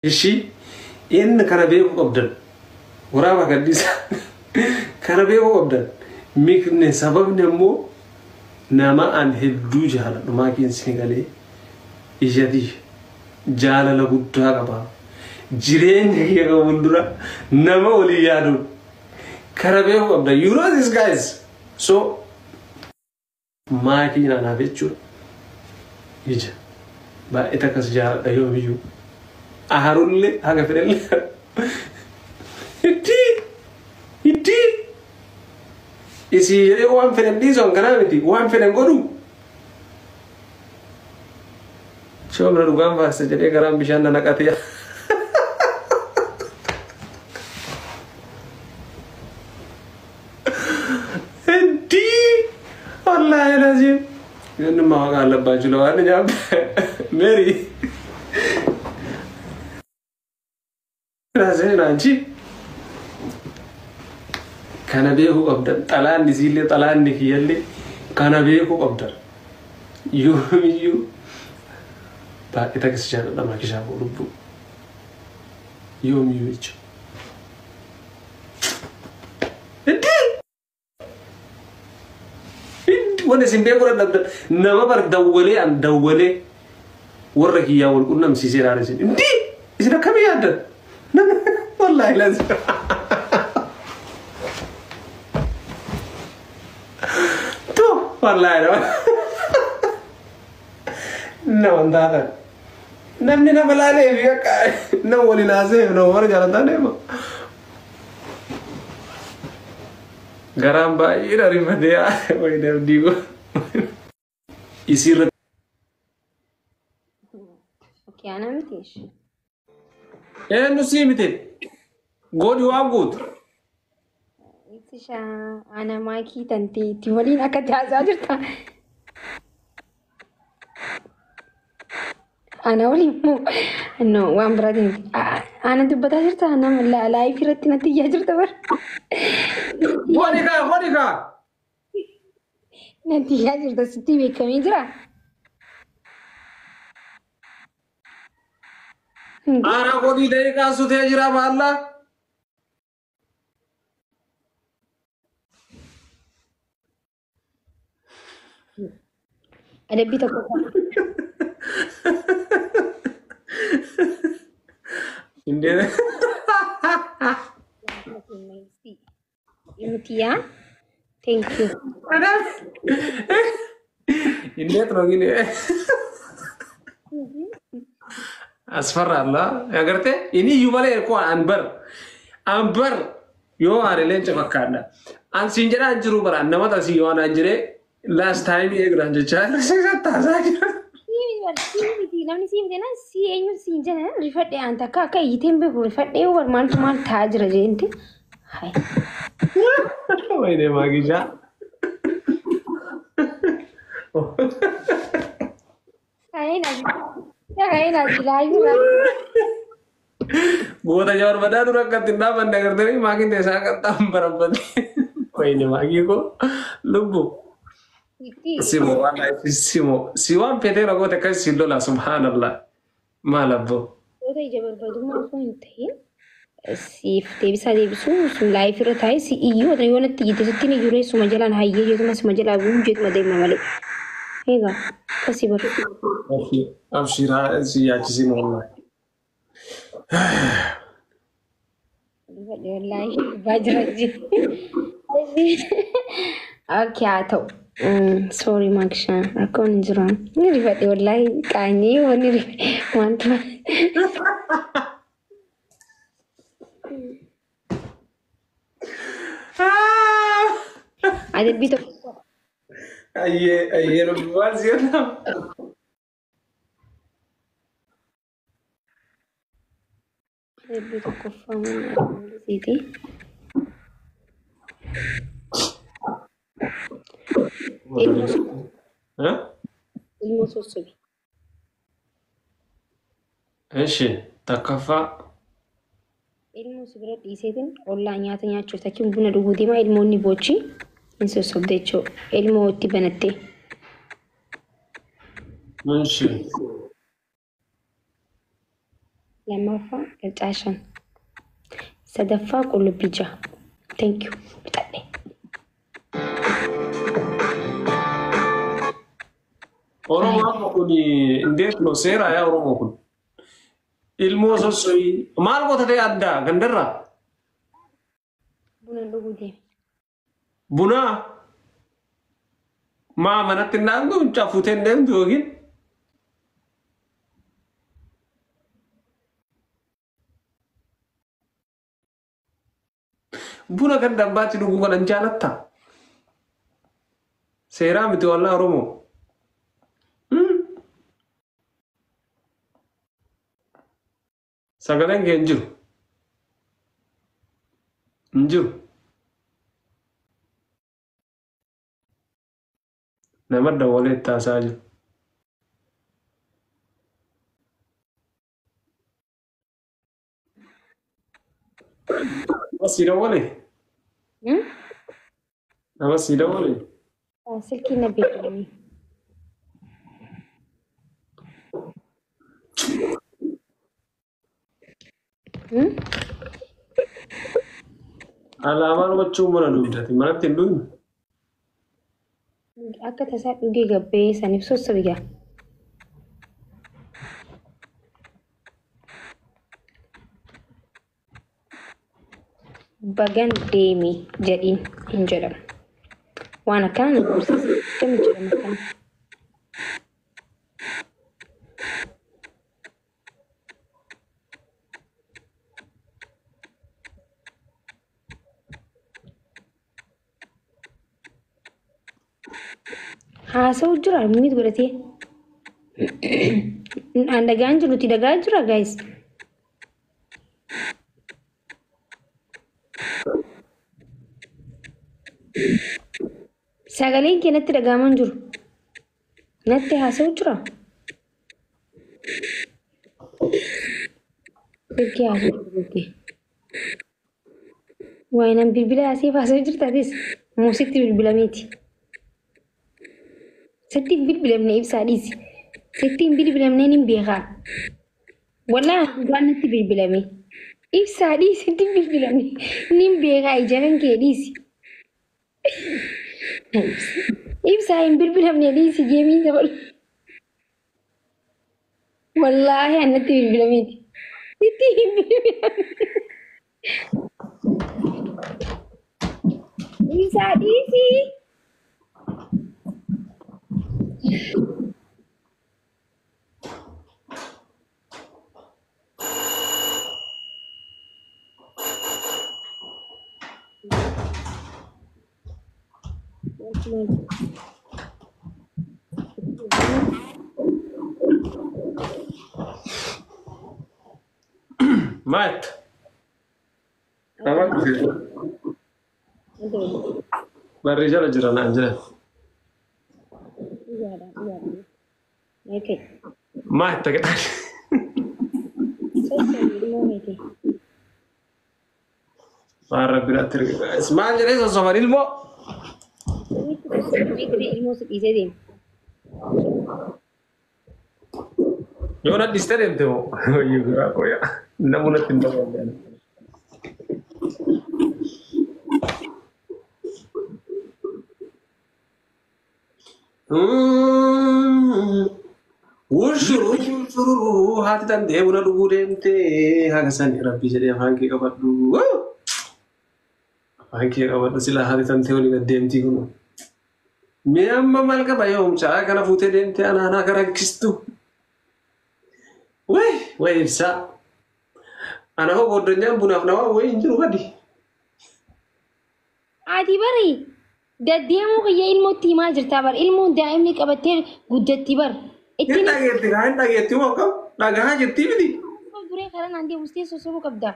إشي إن كان بيكو قبضن ورابا قديسا كان بيكو قبضن ميكن سبب نمو نما أن هدو جهالا نما كين سنغالي إجادي جالا لغدها قبا جيرين جيكا قبندرا نما ولي يادون كان بيكو قبضن. You know these guys. So ما كين أنا بيتشو إجا با إتاكس جالا يوم يو أهارون لي هاga فريل إتي إسي وان فريل ديزون كنامتي وان فريل غدو شو من دوغان فاس جدي كرام بيشان نكاتيا إتي والله لازم إنما قال لباجي لو أنا جاب ميري لازم نانجي كان بيهو قبضر طلان نزيل طلان نكيالي كان بيهو قبضر يو با إتاكس جانا لما كشافو ربو يوم يوجو وانا سنبيكو ردب نما بر دولي أن دولي ورقي ياول قلنا مسيسير عرسين انتي إذا كم يادد والله لازم تو والله نو نداغ نمني نبلاني فيك نولي نازم نو مرجع لداني ما غرام باي راري مديا ويدر ديغو يصير اوكي انا متيش ايه نسيمتي قول يوابود إتشا أنا مايكي تنتي تولين أكاد هزاجرتا أنا ولي مو إنه وان برادين أنا دبتا جرتا أنا لا لاي في رتي نتي جرتا بر خونيكا نتي جرتا ستي بيكمي جرا أنا قولي دايكا سوتي جرا بالله أدبي تقول إندي إمتيا thank you أنا إندي تروغيني أسفر الله يا قرتي إني يوبالي يكون أنبر يو أريلين تفكرنا أن سينجرا أنجرو برا نما تسيو أنا أنجري last time ये ग्रंथ चाहे ऐसा ताज़ा क्या namni si miti na si eenyu si jana rifadhe anta akka yiteen beeku rifadhe war maal taa jira jeenti hay वही मागीजा hayna jilaayu गोता जवर बना तो रखा तिन्ना बंदे करते नहीं मागी देशा करता हम बराबर वही मागी को लुब्बो Simo wala siwan pete rago te kai sillo la subhanallah malabbo oda jabar baduma ko inte si tebisa debisu su life ro thai si iyo da yona ti de tini jure su majalan hayye je mas majala bu je ma de mamale hega kasi bar abshira si ya ci simo wallahi wallahi bajraji ato sorry Maksha aku njuran ni rifat wallahi kani woni mantap ada bito aye no buazio ada bito ko famo siti الموسوسي ايش تكفى الموسوسي ديسيتن والله نياتا نياچو تاكين بنا دغودي ما الموني بوچي انسو سبديچو الموتي بنتي ماشي لما قلت عشان سدفا كل بيجا ثانك يو بتاعي Oromoo amma kun indeet no seera yaa Oromoo kun ilmoo sossoyi maal qotatee addaa gandarraa بنا لغودي bunaa maa manatti naannu cafuuteen deemtu yookiin buna kan dabbaatti dhuguu kanan jaalatta seeraa miti wallaa Oromoo. Sagaleen kee hin jiru. Hin jiru. Nama dawwalee itti haasaa jiru. Nama sii dawwalee? Nama sii dawwalee? سلكي نبي يعني Alaamaan gochuun mana dugdati manatti hin dhugnu. akka tasaa dhugee gabbee saniif sossobigaa bagan deemi jedhiin hin jedhamu waan akkana na barsiisa kami jedhama akkana haasa'u jira miit godhatee an dhagaan jirutti dhagaa jira gaayis sagaleen kee natti dhagaaman jiru natti haasa'u jira bilkee haasa'u bilkee waayinan bilbila asiif haasa'u jirtaatis muusitti bilbilameeti sittiin bilbilamne ibsaa dhiisi sittiin bilbilamne nin beekaa walaa waan natti bilbilame ibsaa dhiisi sittiin bilbilamne nin beekaa ijaran kee dhiisi ibsaa hin bilbilamne dhiisi geemii dabalu wallaahi annatti bilbilameeti sittiin hin bilbilamne ibsaa dhiisi Maat. Nama kufi. Barri jala jira naan jira. Maat tak ada. Marah berat terus. Semangat jadi sosok ilmu. ilmu sekize din Yo na disturb tu. Yo gura ko ya. Namu na tinda ko yan. Ushuru hati tan de una lugu dente hagasan rabbi jadi hanki kabadu. Hanki kabadu sila hati tan teoli gademti kuno. Me amma malka bayom cha kana fute dente ana kana kistu. Wai ibsa. Ana ho godanya bunaf nawa wai injiru gadi. adi bari daddeemu kiyya ilmootti himaa jirtaa bar ilmoon daa'imni qabattee guddatti bar ittiin dhageetti moo kam dhagahaa jirtii miti. duree karaa naan deemustee sosobuu qabda.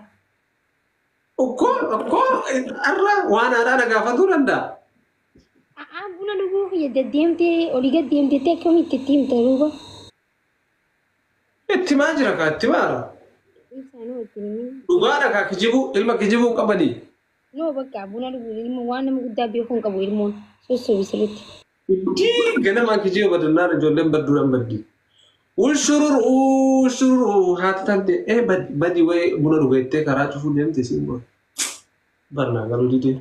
Okkoo arra waan aadaa dhagaafatuu danda'a. Buna dhuguu kiyya daddeemtee olii gad deemteetti akkamitti itti himta duuba. Itti maa jira kaa itti maara. Dhugaadha kaa kijibuu ilma kijibuu qabanii. Noo bakka buna dhuguu ilma waan nama guddaa beekuun qabu ilmoon sosobii sirriitti. Ganamaan kijibuu badannaan ijoolleen badduudhaan baddi. والشرور هاتت إيه بدي وي بنا رجعت كراج فلان تسمع برنا قالوا دي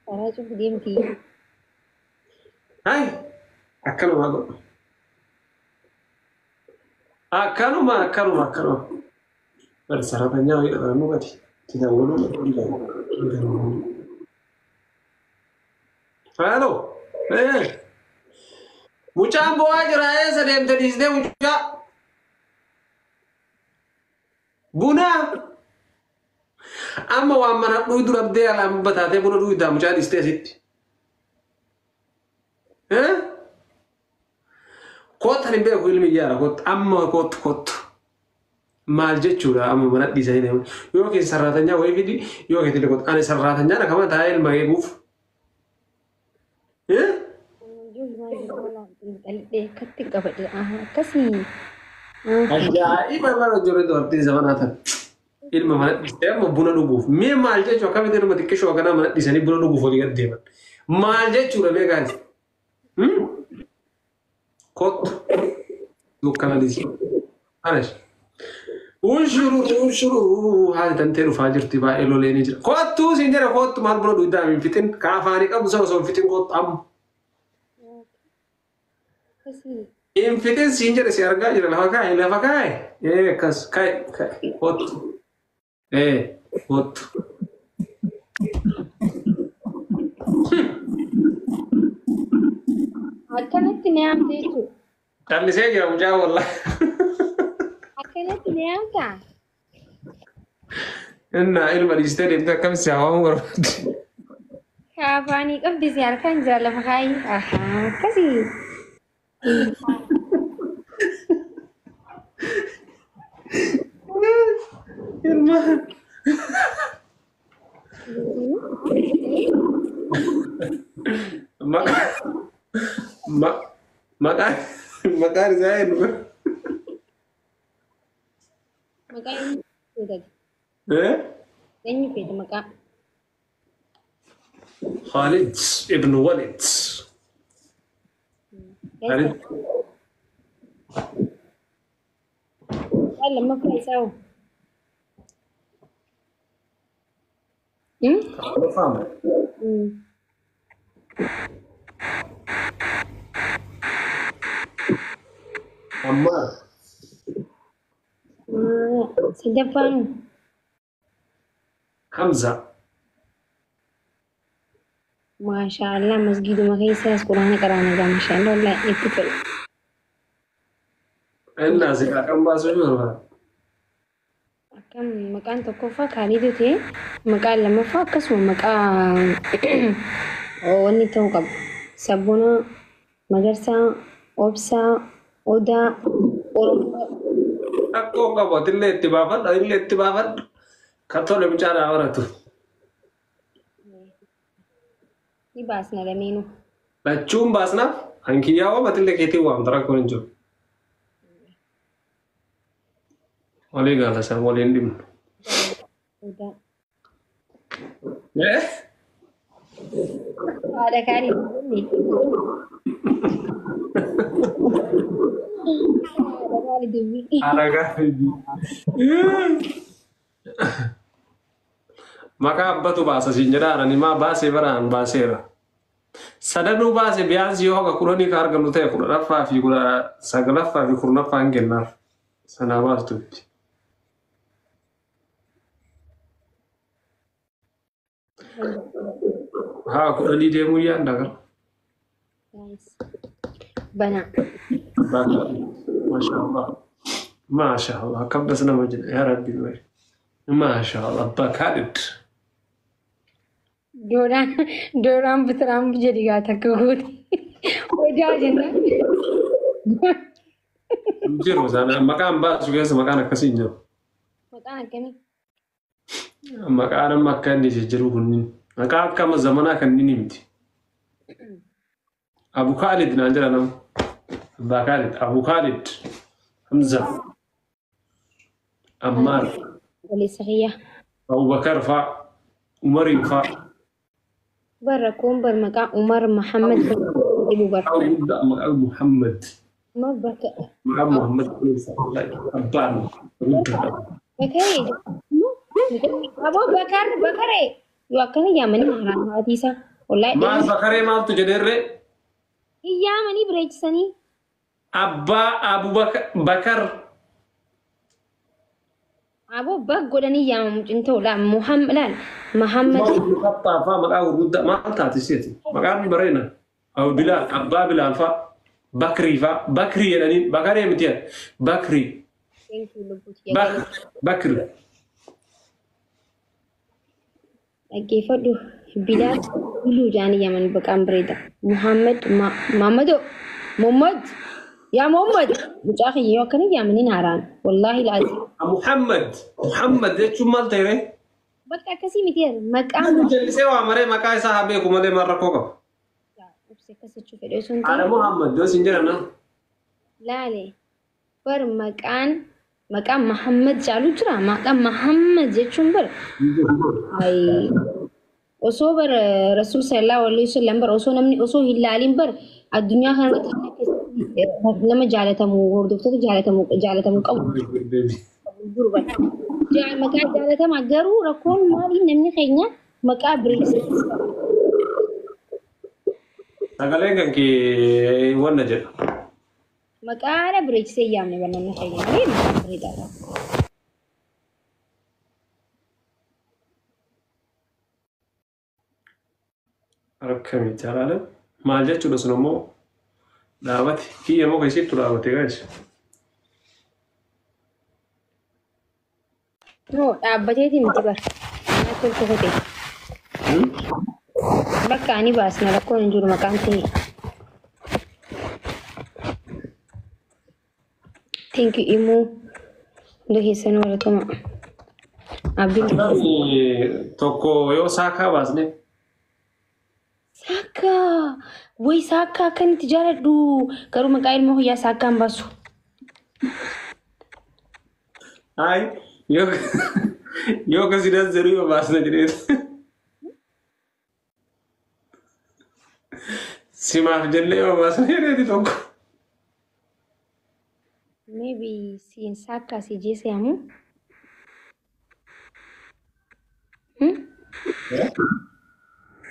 Karaa cufu deemti. هاي أكلوا بس سرطانيا ويقرأوا بدي تداولوا هلو إيه mucaan bu'aa jira eessa deemte dhiisnee mucaa buna amma waan mana dhuydu dhabdee alaan bataatee buna dhuydaa mucaa dhiistee asitti koottan hin beeku ilmi iyyaara koot amma koot maal jechuudha amma mana dhiisanii deemu yookiin sarraatanyaa wayii fidi yookiin illee koot ani sarraatanyaa nakama taa'ee ilma eeguuf Katti qabadhe akkasii. Ajaa'iba bara ijoollee dubartii zamanaa tan ilma mana dhiistee amma buna dhuguuf mee maal jechuudha akkamitti ilma xiqqishoo akkanaa mana dhiisanii buna dhuguuf walii gad deeman maal jechuudha mee gaasi kottu dukkana dhiisi anas unshuruu haati tantee dhufaa jirti baay'ee loleenii jira kottuu siin jedha kottu maal buna dhugdaa hin fixin kaafaanii qabdu sana osoo hin fixin kottu amma. In fitin siin jedhe si argaa jira lafa kaa'e akkas kaa'e kottu kottu. Akkanatti ni haamte jechuudha. Callisee jira mucaa wallaahi. Akkanatti ni haamta. Innaa ilma dhiistee deemte akkamitti hawaamuu barbaadde. Kaafaanii qabdi si harkaan jira lafa kaa'e. Akkasii. Ilma. Maqaan isaa eenyu? Maqaan eenyu? Eenyu fedha maqaa? Khalid ibn Walid. Khalid. Lama faisal. Apa faham? Amma. Sedepan. Hamza. Masya Allah, masjid makai saya sekurangnya karena Masya Allah lah itu tuh. Enna sih akan bahas juga. Akan makan toko fa kali itu teh, makan lama fa kasih makan. Oh ini tahu kab sabuna, magarsa, obsa, oda, orang. Aku nggak buat ini tiba-tiba, kata dia bicara orang tuh. Ini bahas nada menu. Lacum bahas na, angkiyawa betul deh kita uang terak kunjung. Oleh gala sa walin dim. Udah. Ada kali ini. Ada kali demi. Ada kali. Maka abba tu bahasa sinjara ni ma bahasa baran bahasa. Sadanu bahasa biasa yo ga kurani karga nu te kurana fa fi kura sagala fa fi kurna fa ngenna. Sana bahasa tu. ها كل دي مو يا نغر بنا ما شاء الله كم بس مجد يا ربي ما شاء الله بكالد دوران بترام jadi gata kehut udah jenda جيرو sana makan mbak juga makan kasinjo makan kami makan makan di jeru kunin maka kama zamana kan ninimti Abu Khalid nanjira nam Abu Khalid Hamza Ammar wali sahiya Abu Bakar fa Umar fa barakum bermaka Umar Muhammad Ibu Bakar Abu Muhammad ما بك مع محمد والله أبان بكري أبو بكر بكري يو أكن يا مني هران هاتيسا والله ما إيه بكري ما تجدر يا مني بريج سني أبا أبو بكر أبو بك قولني يا مجنتو لا محمد لا محمد ما قطع فما قاو رد ما تعطي سيتي ما قاعد برينا أو بلال أبا بلال فا بكري فا بكري يعني بكري متيا بكري thank you لبوت يا جلال بكري dhaggeeffadhu bilaal biluu jaanii yaman baqaan bareeda muhammad maamado muhammad yaa muhammad mucaa kiyya yoo akkana yaamaniin haaraan wallaahi laazim محمد ده شو مال تيري bakka akkasii miti maqaan أنا جلسة وامري مكاي صاحبي كمالي مرة كوكا ubse akkasachuu fedhe osoo hin أنا ta'in محمد ده سنجرنا laale bar maqaan mahammad jaalu jira maqaan mahammad jechuun bar ay osoo bar rasuul sallallahu alaihi wasallam bar osoo namni osoo hin laalin bar addunyaa kanarratti nama jaalatamu hordoftoota jaalatamu qabu jiru bar maqaa jaalatamaa garuu rakkoon maaliif namni keenya maqaa bireessa sagalee kan kee wanna jedha maqaa bireessee yaamne bar namni keenya malee maqaa bareedaadha. akkamitti jaalala maal jechuudha sun immoo dhaabate kiyya moo keessattuu dhaabate gaas No, dhaabbateeti miti bar. Ana tolcha kote. Bakka ani baasna rakkoon hin jiru maqaan ta'e. Thank you immoo hunda keessanuu baratama. Abdul tokko yoo saakaa baasne Saaka way saaka akkanitti jaaladhu garuu maqaa ilmoo hiyyaa saaka hin baasu. ay yoo kasidan zeruu yoo baasna jedhee simaaf jennee yoo baasna jedheeti tokko Maybe siin saaka si jeese yamu.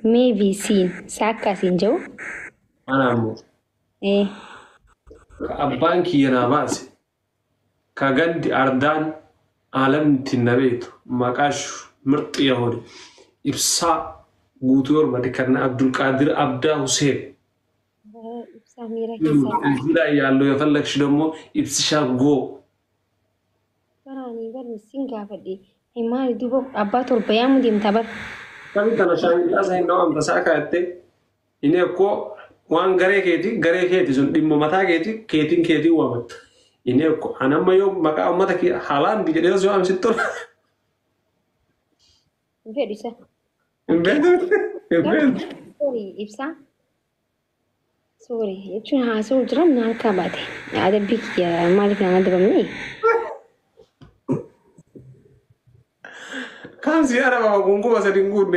Maybe siin saaka siin jiru. ana ammoo Eh. ka abbaan kiyya naa baase ka gandi ardaan alamti na beetu maqaash mirxi yahudi ibsaa guutuu yorbade kan abdulqaadir abdaa huseen Ibsaa miira keessaa. እዚህ ላይ ያለው የፈለግሽ ደግሞ ኢብስሻ ጎ Baraanii barni siin gaafadhe. Maali duuba abbaa torba yaamu deemtaa bar. ከሚ ተነሻሚላ ሳይነው አምተሳ ካቴ እኔ እኮ ዋን ገሬ ኬቲ ሱን ዲሞ መታ ኬቲን ኬቲ ወመት እኔ እኮ አነመዮ መቃ ኡመተ ሐላን ቢጀደ ሶ አምስቶ Fedhu isa. እንበል Sorry ibsaa. Sorry jechuun haasa'uu jira na harkaa baate. Adabbii kiyya maaliif naan adabamne? ካንሲ አረባ ጉንጉ ወሰዲን ጉንደ